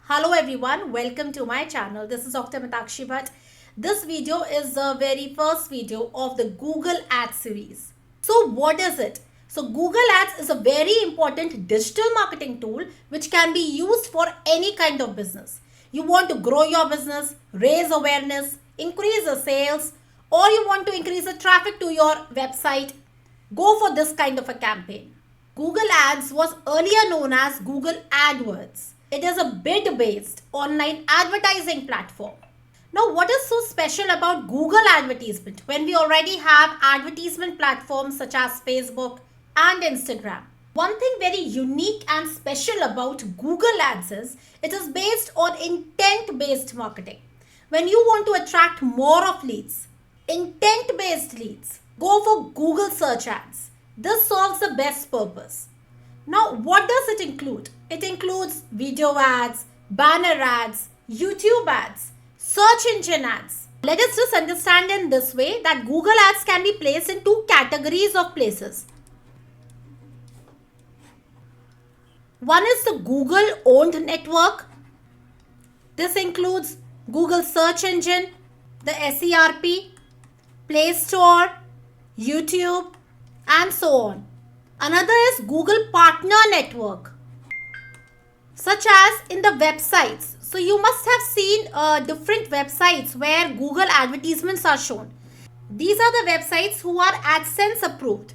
Hello everyone, welcome to my channel. This is Dr.Meetakshi, but this video is the very first video of the Google Ads series. So what is it? So Google Ads is a very important digital marketing tool which can be used for any kind of business. You want to grow your business, raise awareness, increase the sales, or you want to increase the traffic to your website, go for this kind of a campaign. Google Ads was earlier known as Google AdWords. It is a bid-based online advertising platform. Now, what is so special about Google advertisement when we already have advertisement platforms such as Facebook and Instagram? One thing very unique and special about Google Ads is it is based on intent-based marketing. When you want to attract more of leads, intent-based leads, go for Google search ads. This solves the best purpose. Now, what does it include? It includes video ads, banner ads, YouTube ads, search engine ads. Let us just understand in this way that Google ads can be placed in two categories of places. One is the Google owned network. This includes Google search engine, the SERP, Play Store, YouTube, and so on. Another is Google Partner Network, such as in the websites. So you must have seen different websites where Google advertisements are shown. These are the websites who are AdSense approved.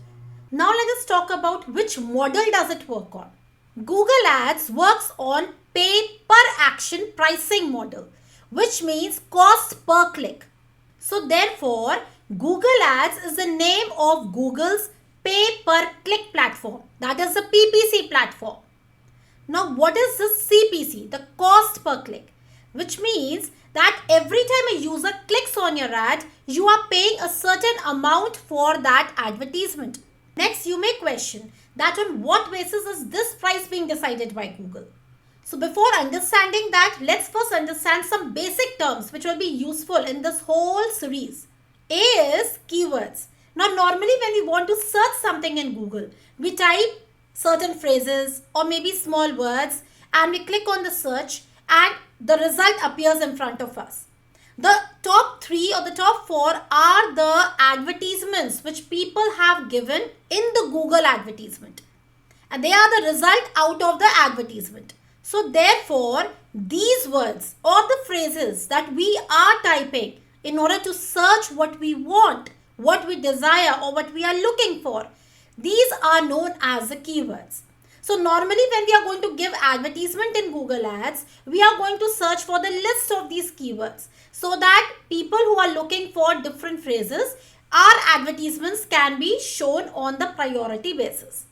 Now let us talk about which model does it work on. Google Ads works on pay per action pricing model, which means cost per click. So therefore, Google Ads is the name of Google's pay per click platform, that is the PPC platform. Now what is this CPC, the cost per click, which means that every time a user clicks on your ad, you are paying a certain amount for that advertisement. Next, you may question that on what basis is this price being decided by Google. So before understanding that, let's first understand some basic terms which will be useful in this whole series. A is keywords. Now normally when we want to search something in Google, we type certain phrases or maybe small words and we click on the search and the result appears in front of us. The top 3 or the top 4 are the advertisements which people have given in the Google advertisement. And they are the result out of the advertisement. So therefore, these words or the phrases that we are typing in order to search what we want, what we desire or what we are looking for, these are known as the keywords. So normally when we are going to give advertisement in Google Ads, we are going to search for the list of these keywords so that people who are looking for different phrases, our advertisements can be shown on the priority basis.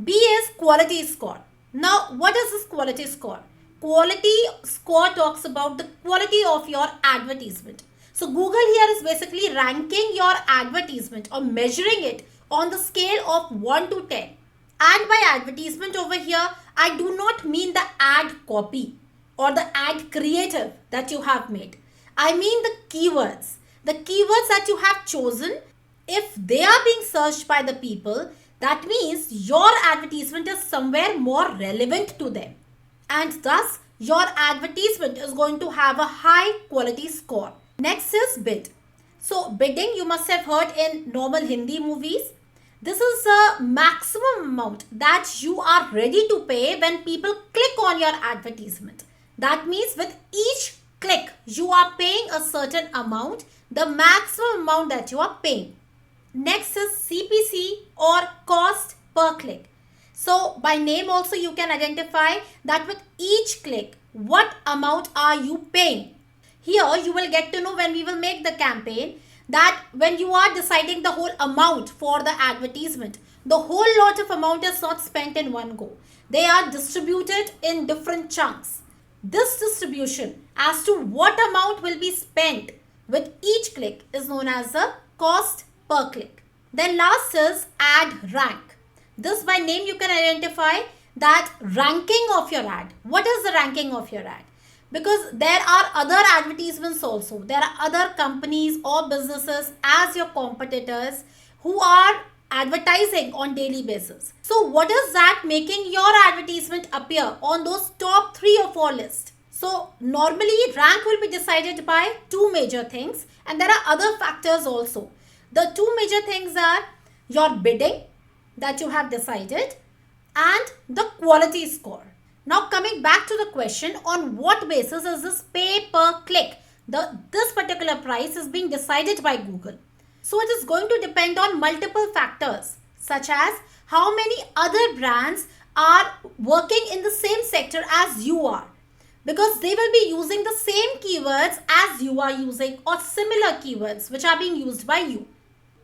B is quality score. Now what is this quality score? Quality score talks about the quality of your advertisement. So Google here is basically ranking your advertisement or measuring it on the scale of 1 to 10. And by advertisement over here, I do not mean the ad copy or the ad creative that you have made. I mean the keywords. The keywords that you have chosen, if they are being searched by the people, that means your advertisement is somewhere more relevant to them. And thus, your advertisement is going to have a high quality score. Next is bid. So bidding you must have heard in normal Hindi movies. This is the maximum amount that you are ready to pay when people click on your advertisement. That means with each click you are paying a certain amount, the maximum amount that you are paying. Next is CPC or cost per click. So by name also you can identify that with each click what amount are you paying. Here you will get to know when we will make the campaign that when you are deciding the whole amount for the advertisement, the whole lot of amount is not spent in one go. They are distributed in different chunks. This distribution as to what amount will be spent with each click is known as the cost per click. Then last is ad rank. This by name you can identify that ranking of your ad. What is the ranking of your ad? Because there are other advertisements also. There are other companies or businesses as your competitors who are advertising on daily basis. So what is that making your advertisement appear on those top 3 or 4 lists? So normally rank will be decided by two major things, and there are other factors also. The two major things are your bidding that you have decided and the quality score. Now coming back to the question, on what basis is this pay per click? This particular price is being decided by Google. So it is going to depend on multiple factors such as how many other brands are working in the same sector as you are, because they will be using the same keywords as you are using or similar keywords which are being used by you.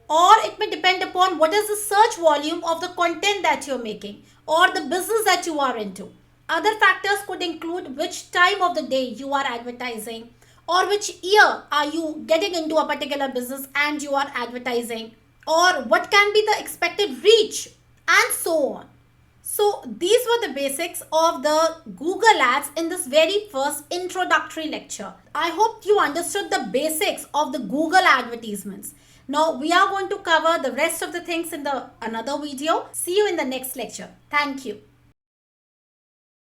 Or it may depend upon what is the search volume of the content that you're making or the business that you are into. Other factors could include which time of the day you are advertising, or which year are you getting into a particular business and you are advertising, or what can be the expected reach, and so on. So these were the basics of the Google Ads in this very first introductory lecture. I hope you understood the basics of the Google advertisements. Now we are going to cover the rest of the things in the another video. See you in the next lecture. Thank you.